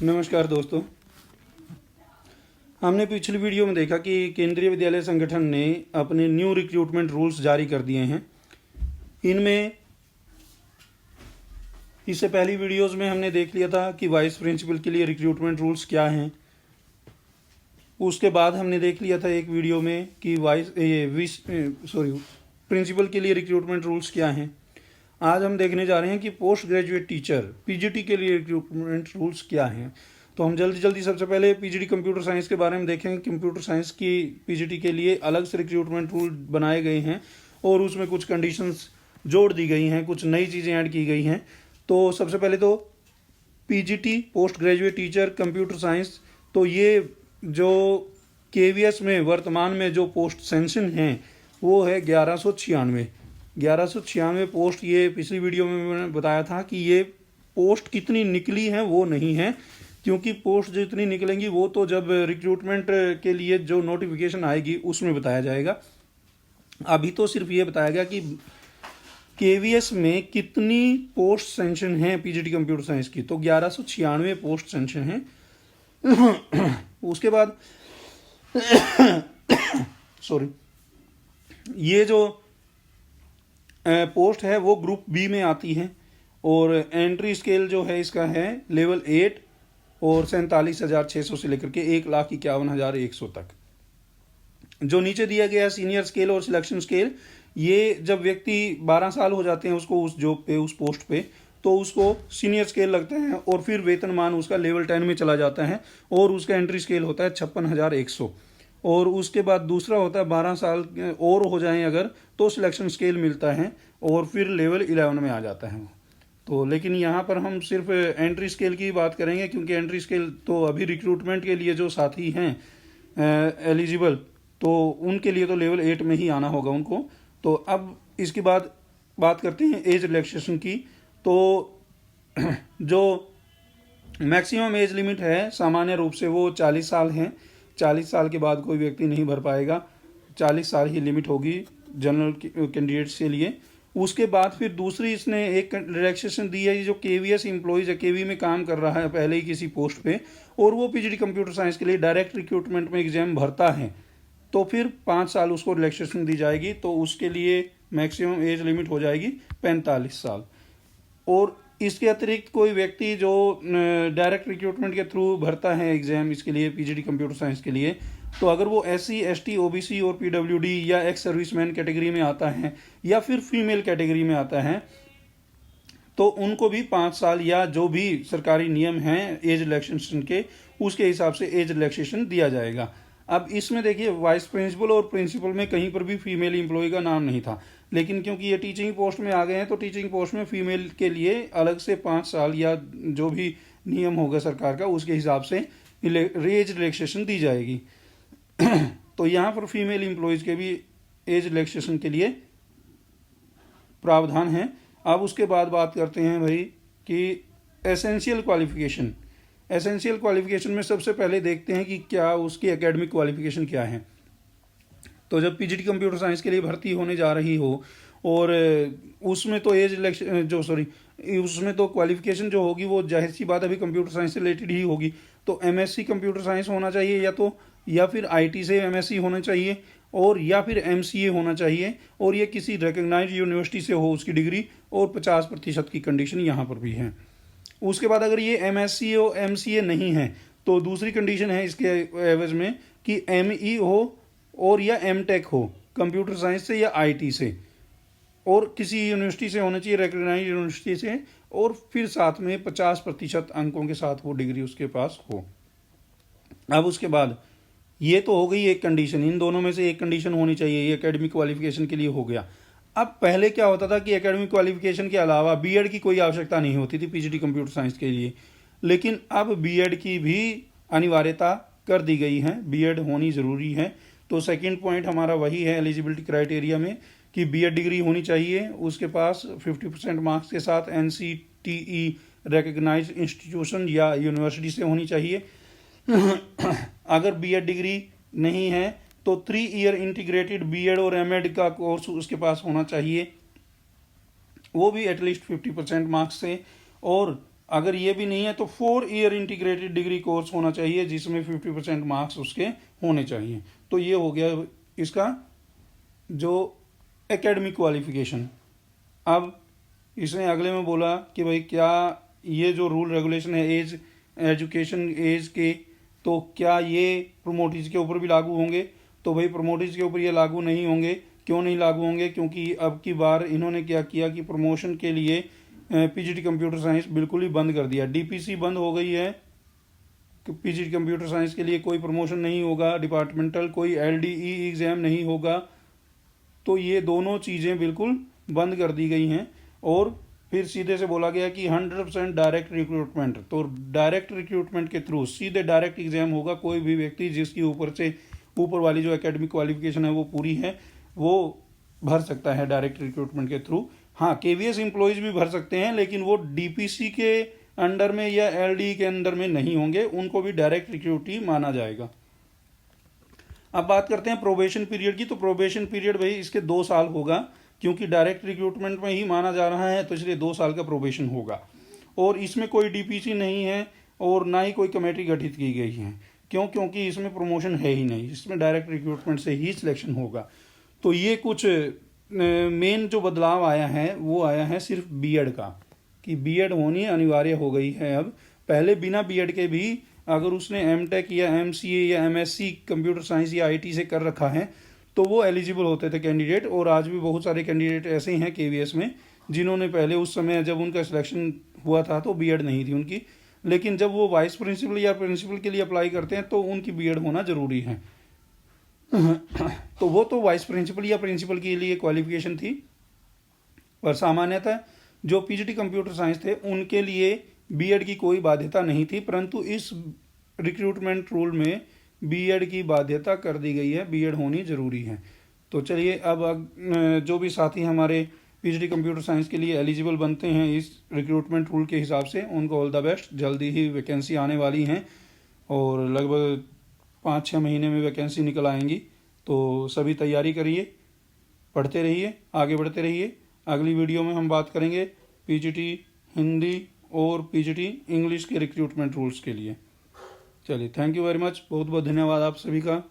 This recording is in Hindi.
नमस्कार दोस्तों। हमने पिछली वीडियो में देखा कि केंद्रीय विद्यालय संगठन ने अपने न्यू रिक्रूटमेंट रूल्स जारी कर दिए हैं। इनमें इससे पहली वीडियोस में हमने देख लिया था कि वाइस प्रिंसिपल के लिए रिक्रूटमेंट रूल्स क्या हैं। उसके बाद हमने देख लिया था एक वीडियो में कि प्रिंसिपल के लिए रिक्रूटमेंट रूल्स क्या हैं। आज हम देखने जा रहे हैं कि पोस्ट ग्रेजुएट टीचर पीजीटी के लिए रिक्रूटमेंट रूल्स क्या हैं। तो हम जल्दी सबसे पहले पीजीटी कंप्यूटर साइंस के बारे में देखेंगे। कंप्यूटर साइंस की पीजीटी के लिए अलग से रिक्रूटमेंट रूल बनाए गए हैं और उसमें कुछ कंडीशंस जोड़ दी गई हैं, कुछ नई चीज़ें ऐड की गई हैं। तो सबसे पहले तो PGT post graduate teacher computer science, तो ये जो केवीएस में वर्तमान में जो पोस्ट सेंशन हैं वो है 1196 पोस्ट। ये पिछली वीडियो में मैंने बताया था कि ये पोस्ट कितनी निकली हैं वो नहीं है, क्योंकि पोस्ट जितनी निकलेंगी वो तो जब रिक्रूटमेंट के लिए जो नोटिफिकेशन आएगी उसमें बताया जाएगा। अभी तो सिर्फ ये बताया गया कि केवीएस में कितनी पोस्ट सेंशन हैं पीजीटी कंप्यूटर साइंस की। तो 1196 पोस्ट सेंशन हैं। उसके बाद ये जो पोस्ट है वो ग्रुप बी में आती है और एंट्री स्केल जो है इसका है लेवल 8 और 47,600 से लेकर के 1,51,100 तक। जो नीचे दिया गया सीनियर स्केल और सिलेक्शन स्केल, ये जब व्यक्ति 12 साल हो जाते हैं उसको उस जॉब पे, उस पोस्ट पे, तो उसको सीनियर स्केल लगता है और फिर वेतनमान उसका लेवल 10 में चला जाता है और उसका एंट्री स्केल होता है 56,100। और उसके बाद दूसरा होता है 12 साल और हो जाएं अगर तो सिलेक्शन स्केल मिलता है और फिर लेवल 11 में आ जाता है। तो लेकिन यहाँ पर हम सिर्फ एंट्री स्केल की बात करेंगे, क्योंकि एंट्री स्केल तो अभी रिक्रूटमेंट के लिए जो साथी हैं एलिजिबल, तो उनके लिए तो लेवल 8 में ही आना होगा उनको। तो अब इसके बाद बात करते हैं एज रिलैक्सेशन की। तो जो मैक्सिमम एज लिमिट है सामान्य रूप से वो 40 साल है। 40 साल के बाद कोई व्यक्ति नहीं भर पाएगा, 40 साल ही लिमिट होगी जनरल कैंडिडेट्स के लिए। उसके बाद फिर दूसरी इसने एक रिलैक्सेशन दी है, जो केवीएस एम्प्लॉइज है, केवी में काम कर रहा है पहले ही किसी पोस्ट पे और वो पीजीटी कंप्यूटर साइंस के लिए डायरेक्ट रिक्रूटमेंट में एग्जाम भरता है, तो फिर 5 साल उसको रिलैक्सेशन दी जाएगी। तो उसके लिए मैक्सिमम एज लिमिट हो जाएगी 45 साल। और इसके अतिरिक्त कोई व्यक्ति जो डायरेक्ट रिक्रूटमेंट के थ्रू भरता है एग्जाम इसके लिए पीजीटी कंप्यूटर साइंस के लिए, तो अगर वो SC ST OBC और PWD या एक्स सर्विसमैन कैटेगरी में आता है या फिर फीमेल कैटेगरी में आता है, तो उनको भी 5 साल या जो भी सरकारी नियम हैं एज रिलैक्सेशन के, उसके हिसाब से एज रिलैक्सेशन दिया जाएगा। अब इसमें देखिए वाइस प्रिंसिपल और प्रिंसिपल में कहीं पर भी फीमेल एम्प्लॉय का नाम नहीं था, लेकिन क्योंकि ये टीचिंग पोस्ट में आ गए हैं तो टीचिंग पोस्ट में फीमेल के लिए अलग से 5 साल या जो भी नियम होगा सरकार का उसके हिसाब से एज रिलैक्सेशन दी जाएगी। तो यहाँ पर फीमेल एम्प्लॉयज़ के भी एज रिलैक्सेशन के लिए प्रावधान है। अब उसके बाद बात करते हैं भाई कि एसेंशियल क्वालिफिकेशन में सबसे पहले देखते हैं कि क्या उसकी एकेडमिक क्वालिफिकेशन क्या है। तो जब पीजीटी कंप्यूटर साइंस के लिए भर्ती होने जा रही हो और उसमें तो उसमें तो क्वालिफिकेशन जो होगी वो जाहिर सी बात अभी कंप्यूटर साइंस से रिलेटेड ही होगी। तो MSc कंप्यूटर साइंस होना चाहिए या फिर IT से MSc होना चाहिए और या फिर MCA होना चाहिए, और ये किसी रिकग्नाइज्ड यूनिवर्सिटी से हो उसकी डिग्री, और 50% की कंडीशन यहाँ पर भी है। उसके बाद अगर ये MSc हो MCA नहीं है तो दूसरी कंडीशन है इसके एवज में कि ME हो और या MTech हो कंप्यूटर साइंस से या IT से, और किसी यूनिवर्सिटी से होना चाहिए रिकग्नाइज्ड यूनिवर्सिटी से, और फिर साथ में 50% अंकों के साथ वो डिग्री उसके पास हो। अब उसके बाद ये तो हो गई एक कंडीशन, इन दोनों में से एक कंडीशन होनी चाहिए, ये एकेडमिक क्वालिफिकेशन के लिए हो गया। अब पहले क्या होता था कि एकेडमिक क्वालिफिकेशन के अलावा बीएड की कोई आवश्यकता नहीं होती थी पीजीटी कंप्यूटर साइंस के लिए, लेकिन अब बीएड की भी अनिवार्यता कर दी गई है, बीएड होनी ज़रूरी है। तो सेकंड पॉइंट हमारा वही है एलिजिबिलिटी क्राइटेरिया में कि बीएड डिग्री होनी चाहिए, उसके पास 50% मार्क्स के साथ NCTE रिकग्नाइज्ड इंस्टीट्यूशन या यूनिवर्सिटी से होनी चाहिए। अगर बीएड डिग्री नहीं है तो 3 ईयर इंटीग्रेटेड बीएड और एमएड का कोर्स उसके पास होना चाहिए, वो भी एटलीस्ट 50% मार्क्स से। और अगर ये भी नहीं है तो 4 ईयर इंटीग्रेटेड डिग्री कोर्स होना चाहिए जिसमें 50% मार्क्स उसके होने चाहिए। तो ये हो गया इसका जो एकेडमिक क्वालिफिकेशन। अब इसने अगले में बोला कि भाई क्या ये जो रूल रेगुलेशन है एज एजुकेशन एज के, तो क्या ये प्रमोटीज के ऊपर भी लागू होंगे? तो भाई प्रमोटीज के ऊपर ये लागू नहीं होंगे। क्यों नहीं लागू होंगे? क्योंकि अब की बार इन्होंने क्या किया कि प्रमोशन के लिए पीजीटी कंप्यूटर साइंस बिल्कुल ही बंद कर दिया। डीपीसी बंद हो गई है, पीजीटी कंप्यूटर साइंस के लिए कोई प्रमोशन नहीं होगा, डिपार्टमेंटल कोई एलडीई एग्जाम नहीं होगा। तो ये दोनों चीज़ें बिल्कुल बंद कर दी गई हैं। और फिर सीधे से बोला गया कि 100% डायरेक्ट रिक्रूटमेंट, तो डायरेक्ट रिक्रूटमेंट के थ्रू सीधे डायरेक्ट एग्जाम होगा। कोई भी व्यक्ति जिसकी ऊपर वाली जो एकेडमिक क्वालिफिकेशन है वो पूरी है, वो भर सकता है डायरेक्ट रिक्रूटमेंट के थ्रू। हाँ, केवीएस एम्प्लॉयज भी भर सकते हैं, लेकिन वो डीपीसी के अंडर में या एलडी के अंडर में नहीं होंगे, उनको भी डायरेक्ट रिक्रूट ही माना जाएगा। अब बात करते हैं प्रोबेशन पीरियड की। तो प्रोबेशन पीरियड भाई इसके 2 साल होगा, क्योंकि डायरेक्ट रिक्रूटमेंट में ही माना जा रहा है, तो इसलिए 2 साल का प्रोबेशन होगा। और इसमें कोई डीपीसी नहीं है और ना ही कोई कमेटी गठित की गई है। क्यों? क्योंकि इसमें प्रमोशन है ही नहीं, इसमें डायरेक्ट रिक्रूटमेंट से ही सिलेक्शन होगा। तो ये कुछ मेन जो बदलाव आया है वो आया है सिर्फ बीएड का, कि बीएड होनी अनिवार्य हो गई है अब। पहले बिना बीएड के भी अगर उसने एमटेक या एमसीए या एमएससी कंप्यूटर साइंस या आईटी से कर रखा है तो वो एलिजिबल होते थे कैंडिडेट। और आज भी बहुत सारे कैंडिडेट ऐसे हैं केवीएस में जिन्होंने पहले उस समय जब उनका सिलेक्शन हुआ था तो बीएड नहीं थी उनकी, लेकिन जब वो वाइस प्रिंसिपल या प्रिंसिपल के लिए अप्लाई करते हैं तो उनकी बीएड होना जरूरी है। तो वो तो वाइस प्रिंसिपल या प्रिंसिपल के लिए क्वालिफिकेशन थी, पर सामान्यतः जो पीजीटी कंप्यूटर साइंस थे उनके लिए बीएड की कोई बाध्यता नहीं थी। परंतु इस रिक्रूटमेंट रूल में बीएड की बाध्यता कर दी गई है, बीएड होनी जरूरी है। तो चलिए अब जो भी साथी हमारे पीजीटी कंप्यूटर साइंस के लिए एलिजिबल बनते हैं इस रिक्रूटमेंट रूल के हिसाब से, उनको ऑल द बेस्ट। जल्दी ही वैकेंसी आने वाली हैं और लगभग 5-6 महीने में वैकेंसी निकल आएंगी। तो सभी तैयारी करिए, पढ़ते रहिए, आगे बढ़ते रहिए। अगली वीडियो में हम बात करेंगे पीजीटी हिंदी और पीजीटी इंग्लिश के रिक्रूटमेंट रूल्स के लिए। चलिए, थैंक यू वेरी मच, बहुत बहुत धन्यवाद आप सभी का।